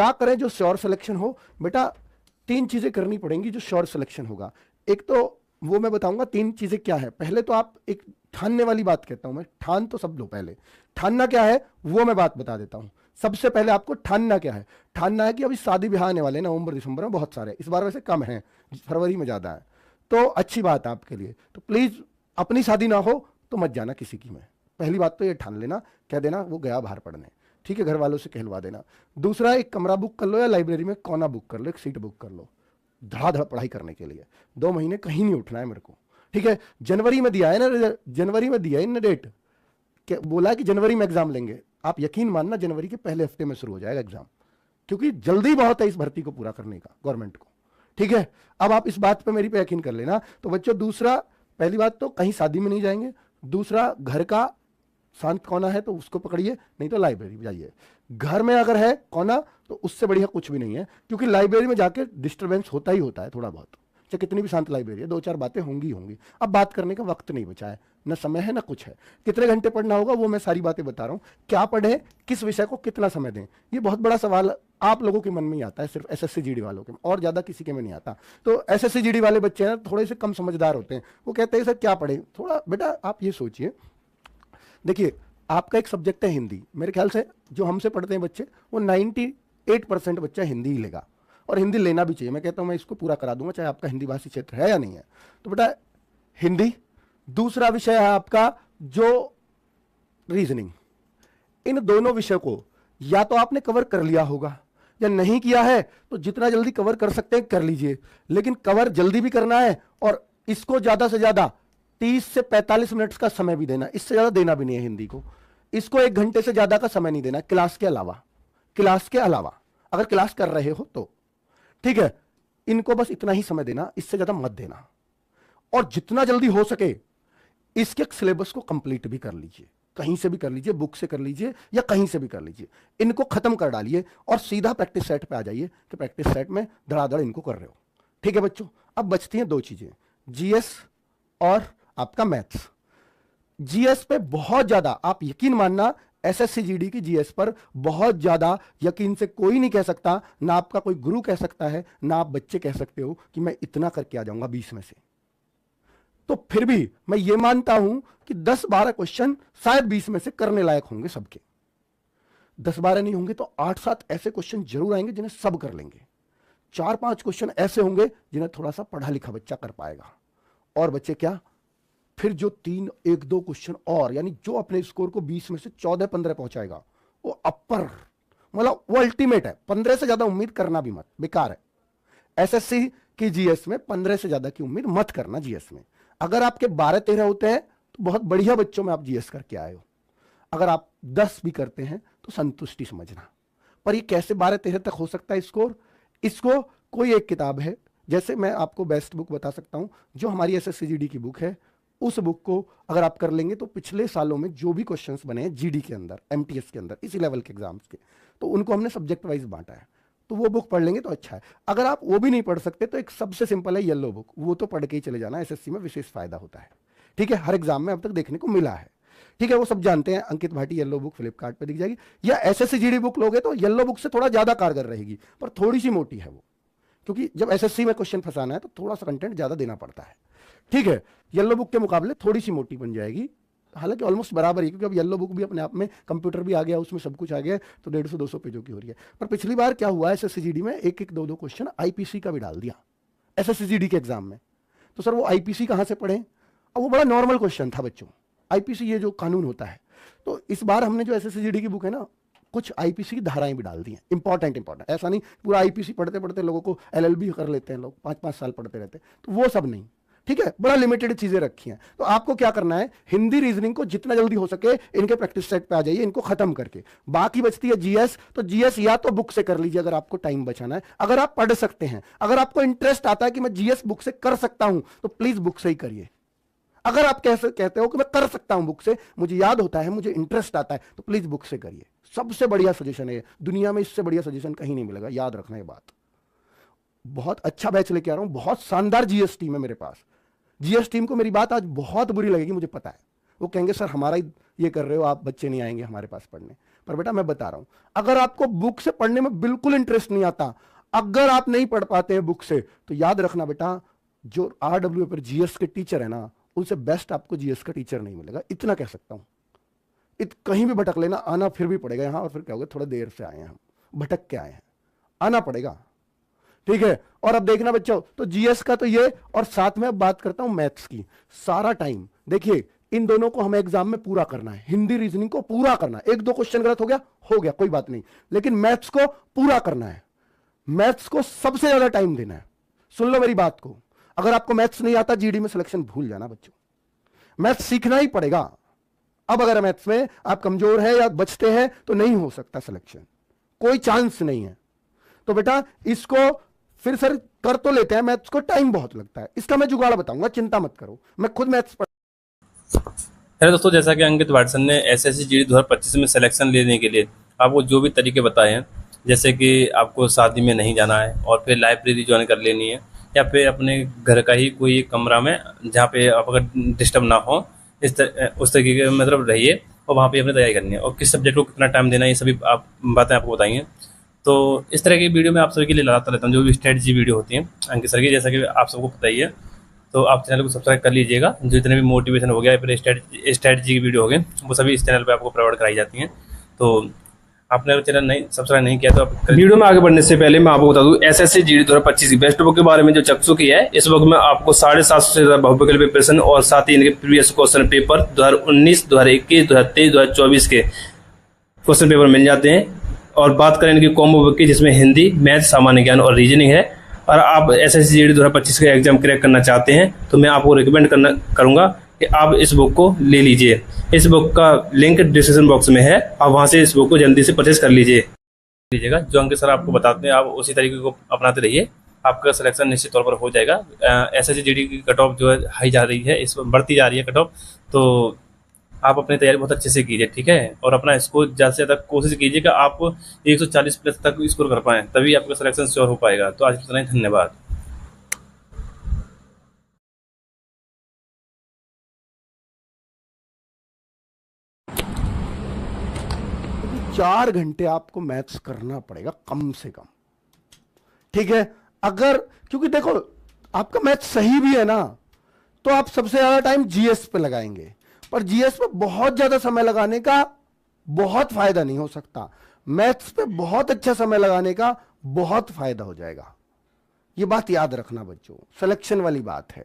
क्या करें जो श्योर सिलेक्शन हो? बेटा 3 चीजें करनी पड़ेंगी जो श्योर सिलेक्शन होगा। एक तो वो मैं बताऊंगा 3 चीजें क्या है। पहले तो आप एक ठानने वाली बात कहता हूं मैं, ठान तो सब लो। पहले ठानना क्या है वो मैं बात बता देता हूं। सबसे पहले आपको ठानना क्या है? ठानना है कि अभी शादी ब्याह आने वाले नवंबर दिसंबर में बहुत सारे, इस बार वैसे कम है, फरवरी में ज्यादा है, तो अच्छी बात है आपके लिए। तो प्लीज अपनी शादी ना हो तो मत जाना किसी की में। पहली बात तो ये ठान लेना, कह देना वो गया बाहर पढ़ने, ठीक है, घर वालों से कहलवा देना। दूसरा, एक कमरा बुक कर लो या लाइब्रेरी में कोना बुक कर लो, एक सीट बुक कर लो धड़ाधड़ पढ़ाई करने के लिए। 2 महीने कहीं नहीं उठना है मेरे को, ठीक है। जनवरी में दिया है ना, जनवरी में दिया है इन डेट, बोला कि जनवरी में एग्जाम लेंगे। आप यकीन मानना जनवरी के पहले हफ्ते में शुरू हो जाएगा एग्जाम, क्योंकि जल्दी बहुत है इस भर्ती को पूरा करने का गवर्नमेंट को, ठीक है। अब आप इस बात पे मेरी पे यकीन कर लेना। तो बच्चों दूसरा, पहली बात तो कहीं शादी में नहीं जाएंगे। दूसरा, घर का शांत कोना है तो उसको पकड़िए, नहीं तो लाइब्रेरी में जाइए। घर में अगर है कोना तो उससे बढ़िया कुछ भी नहीं है, क्योंकि लाइब्रेरी में जाके डिस्टर्बेंस होता ही होता है थोड़ा बहुत, चाहे कितनी भी शांत लाइब्रेरी है, 2-4 बातें होंगी होंगी। अब बात करने का वक्त नहीं बचा है, ना समय है ना कुछ है। कितने घंटे पढ़ना होगा वो मैं सारी बातें बता रहा हूँ। क्या पढ़ें, किस विषय को कितना समय दें, ये बहुत बड़ा सवाल आप लोगों के मन में ही आता है, सिर्फ एसएससी जीडी वालों के, और ज्यादा किसी के में नहीं आता। तो एसएससी जीडी वाले बच्चे हैं थोड़े से कम समझदार होते हैं, वो कहते हैं सर क्या पढ़े। थोड़ा बेटा आप ये सोचिए, देखिए आपका एक सब्जेक्ट है हिंदी, मेरे ख्याल से जो हमसे पढ़ते हैं बच्चे वो 98% बच्चा हिंदी ही लेगा, और हिंदी लेना भी चाहिए। मैं कहता हूं मैं इसको पूरा करा दूंगा चाहे आपका हिंदी भाषी क्षेत्र है या नहीं है। तो बेटा हिंदी, दूसरा विषय है आपका जो रीजनिंग। इन दोनों विषय को या तो आपने कवर कर लिया होगा या नहीं किया है, तो जितना जल्दी कवर कर सकते हैं कर लीजिए, लेकिन कवर जल्दी भी करना है, और इसको ज्यादा से ज्यादा 30 से 45 मिनट का समय भी देना, इससे ज्यादा देना भी नहीं है हिंदी को। इसको 1 घंटे से ज्यादा का समय नहीं देना क्लास के अलावा, क्लास के अलावा अगर क्लास कर रहे हो तो, ठीक है। इनको बस इतना ही समय देना, इससे ज्यादा मत देना, और जितना जल्दी हो सके इसके सिलेबस को कंप्लीट भी कर लीजिए, कहीं से भी कर लीजिए, बुक से कर लीजिए या कहीं से भी कर लीजिए। इनको खत्म कर डालिए और सीधा प्रैक्टिस सेट पे आ जाइए कि प्रैक्टिस सेट में धड़ाधड़ इनको कर रहे हो, ठीक है बच्चों। अब बचती हैं 2 चीजें, जीएस और आपका मैथ्स। जीएस पे बहुत ज्यादा आप यकीन मानना, एसएससी जीडी की जीएस पर बहुत ज्यादा यकीन से कोई नहीं कह सकता, ना आपका कोई गुरु कह सकता है, ना आप बच्चे कह सकते हो कि मैं इतना करके आ जाऊंगा 20 में से। तो फिर भी मैं ये मानता हूं कि 10-12 क्वेश्चन शायद 20 में से करने लायक होंगे सबके। 10-12 नहीं होंगे तो 8-7 ऐसे क्वेश्चन जरूर आएंगे जिन्हें सब कर लेंगे। 4-5 क्वेश्चन ऐसे होंगे जिन्हें थोड़ा सा पढ़ा लिखा बच्चा कर पाएगा। और बच्चे क्या, फिर जो 1-2 क्वेश्चन और, यानी जो अपने स्कोर को 20 में से 14-15 पहुंचाएगा वो अपर, मतलब वो अल्टीमेट है। 15 से ज्यादा उम्मीद करना भी मत, बेकार है। एसएससी की जीएस में 15 से ज्यादा की उम्मीद मत करना। जीएस में अगर आपके 12-13 होते हैं तो बहुत बढ़िया बच्चों में आप जीएस करके आए हो। अगर आप 10 भी करते हैं तो संतुष्टि समझना। पर ये कैसे 12-13 तक हो सकता है स्कोर? इसको कोई एक किताब है, जैसे मैं आपको बेस्ट बुक बता सकता हूं जो हमारी एसएससी जीडी की बुक है, उस बुक को अगर आप कर लेंगे तो पिछले सालों में जो भी क्वेश्चंस बने हैं जीडी के अंदर, एमटीएस के अंदर, इसी लेवल के एग्जाम्स के, तो उनको हमने सब्जेक्ट वाइज बांटा है, तो वो बुक पढ़ लेंगे तो अच्छा है। अगर आप वो भी नहीं पढ़ सकते तो एक सबसे सिंपल है येलो बुक, वो तो पढ़ के ही चले जाना, एसएससी में विशेष फायदा होता है, ठीक है। हर एग्जाम में अब तक देखने को मिला है, ठीक है, वो सब जानते हैं। अंकित भाटी येलो बुक फ्लिपकार्ट पे दिख जाएगी, या एसएससी जीडी बुक लोगे तो येलो बुक से थोड़ा ज्यादा कारगर रहेगी, पर थोड़ी सी मोटी है वो, क्योंकि जब एसएससी में क्वेश्चन फंसाना है तो थोड़ा सा कंटेंट ज्यादा देना पड़ता है, ठीक है। येलो बुक के मुकाबले थोड़ी सी मोटी बन जाएगी, हालांकि ऑलमोस्ट बराबर ही, क्योंकि अब येलो बुक भी अपने आप में कंप्यूटर भी आ गया, उसमें सब कुछ आ गया, तो 150-200 पेजों की हो रही है। पर पिछली बार क्या हुआ, एसएससी जीडी में 1-1, 2-2 क्वेश्चन आईपीसी का भी डाल दिया एसएससी जीडी के एग्जाम में। तो सर वो आईपीसी कहां से पढ़े? अब वो बड़ा नॉर्मल क्वेश्चन था बच्चों, आईपीसी ये जो कानून होता है। तो इस बार हमने जो एसएससी जीडी की बुक है ना, कुछ आईपीसी की धाराएं भी डाल दी हैं, इंपॉर्टेंट। ऐसा नहीं पूरा आईपीसी पढ़ते पढ़ते लोगों को एलएलबी कर लेते हैं लोग, 5-5 साल पढ़ते रहते हैं, तो वो सब नहीं, ठीक है। बड़ा लिमिटेड चीजें रखी हैं। तो आपको क्या करना है, हिंदी रीजनिंग को जितना जल्दी हो सके इनके प्रैक्टिस सेट पे आ जाइए, इनको खत्म करके। बाकी बचती है जीएस, तो जीएस या तो बुक से कर लीजिए अगर आपको टाइम बचाना है, अगर आप पढ़ सकते हैं। अगर आपको इंटरेस्ट आता है कि मैं जीएस बुक से कर सकता हूं तो प्लीज बुक से ही करिए। अगर आप कैसे कहते हो कि मैं कर सकता हूं बुक से, मुझे याद होता है, मुझे इंटरेस्ट आता है, तो प्लीज बुक से करिए। सबसे बढ़िया सजेशन है, दुनिया में इससे बढ़िया सजेशन कहीं नहीं मिलेगा, याद रखना ये बात। बहुत अच्छा बैच लेके आ रहा हूं, बहुत शानदार जीएस टीम है मेरे पास। जीएस टीम को मेरी बात आज बहुत बुरी लगेगी, मुझे पता है, वो कहेंगे सर हमारा ही ये कर रहे हो आप, बच्चे नहीं आएंगे हमारे पास पढ़ने। पर बेटा मैं बता रहा हूं, अगर आपको बुक से पढ़ने में बिल्कुल इंटरेस्ट नहीं आता, अगर आप नहीं पढ़ पाते हैं बुक से, तो याद रखना बेटा, जो RW पर जीएस के टीचर है ना, उनसे बेस्ट आपको जीएस का टीचर नहीं मिलेगा, इतना कह सकता हूं। कहीं भी भटक लेना, आना फिर भी पड़ेगा यहां, और फिर क्या होगा, थोड़ा देर से आए हैं हम, भटक के आए हैं, आना पड़ेगा, ठीक है। और अब देखना बच्चों, तो जीएस का तो ये, और साथ में अब बात करता हूं मैथ्स की। सारा टाइम देखिए, इन दोनों को हमें एग्जाम में पूरा करना है, हिंदी रीजनिंग को पूरा करना है। एक दो क्वेश्चन गलत हो गया कोई बात नहीं, लेकिन मैथ्स को पूरा करना है, मैथ्स को सबसे ज्यादा टाइम देना है। सुन लो मेरी बात को, अगर आपको मैथ्स नहीं आता, जीडी में सिलेक्शन भूल जाना बच्चों, मैथ्स सीखना ही पड़ेगा। अब अगर मैथ्स में आप कमजोर हैं या बचते हैं, तो नहीं हो सकता सिलेक्शन, कोई चांस नहीं है। तो बेटा इसको फिर सर कर तो लेते हैं, मैथ्स को टाइम बहुत लगता है, इसका मैं जुगाड़ बताऊंगा, चिंता मत करो, मैं खुद मैथ्स पढ़। हेलो दोस्तों, जैसा कि अंकित वाटसन ने एसएससी जीडी 2025 में सिलेक्शन लेने के लिए आपको जो भी तरीके बताए हैं, जैसे कि आपको शादी में नहीं जाना है, और फिर लाइब्रेरी ज्वाइन कर लेनी है, या फिर अपने घर का ही कोई कमरा में जहाँ पे आप अगर डिस्टर्ब ना हो, उस तरीके के मतलब रहिए, और वहाँ पे अपनी तैयारी करनी है, और किस सब्जेक्ट को कितना टाइम देना है, ये सभी आप बातें आपको बताएंगे। तो इस तरह की वीडियो मैं आप सभी के लिए लाता रहता हूँ, जो भी स्ट्रेटजी वीडियो होती है अंकित सर की, जैसा कि आप सबको पता ही है। तो आप चैनल को सब्सक्राइब कर लीजिएगा, जो जितने भी मोटिवेशन हो गया या फिर स्ट्रेटजी की वीडियो हो गए, वो सभी इस चैनल पे आपको प्रोवाइड कराई जाती हैं। तो आपने अगर चैनल नहीं सब्सक्राइब नहीं किया तो आप वीडियो में आगे बढ़ने से पहले मैं आपको बता दूं, एसएससी जीडी 2025 की बेस्ट बुक के बारे में, जो चक्षु की है। इस बुक में आपको 750 से ज्यादा बहुविकल्पी प्रिपरेशन और साथ ही इनके प्रीवियस क्वेश्चन पेपर 2019, 2021, 2023, 2024 के क्वेश्चन पेपर मिल जाते हैं। और बात करें इनकी कॉम्बो बुक की, जिसमें हिंदी, मैथ, सामान्य ज्ञान और रीजनिंग है, और आप एसएससी जीडी 2025 का एग्जाम क्रैक करना चाहते हैं, तो मैं आपको रिकमेंड करूंगा कि आप इस बुक को ले लीजिए। इस बुक का लिंक डिस्क्रिप्शन बॉक्स में है, आप वहां से इस बुक को जल्दी से परचेज कर लीजिएगा। जो अंकित सर आपको बताते हैं, आप उसी तरीके को अपनाते रहिए, आपका सिलेक्शन निश्चित तौर पर हो जाएगा। एसएससी जीडी की कट ऑफ जो है हाई जा रही है, इस बढ़ती जा रही है कट ऑफ, तो आप अपनी तैयारी बहुत अच्छे से कीजिए, ठीक है। और अपना स्कोर ज़्यादा से ज़्यादा कोशिश कीजिए कि आप 140 प्लस तक स्कोर कर पाएँ, तभी आपका सिलेक्शन श्योर हो पाएगा। तो आज इतना ही, धन्यवाद। 4 घंटे आपको मैथ्स करना पड़ेगा कम से कम, ठीक है। अगर, क्योंकि देखो आपका मैथ्स सही भी है ना, तो आप सबसे ज्यादा टाइम जीएस पे लगाएंगे, पर जीएस पे बहुत ज्यादा समय लगाने का बहुत फायदा नहीं हो सकता, मैथ्स पे बहुत अच्छा समय लगाने का बहुत फायदा हो जाएगा। ये बात याद रखना बच्चों, सिलेक्शन वाली बात है।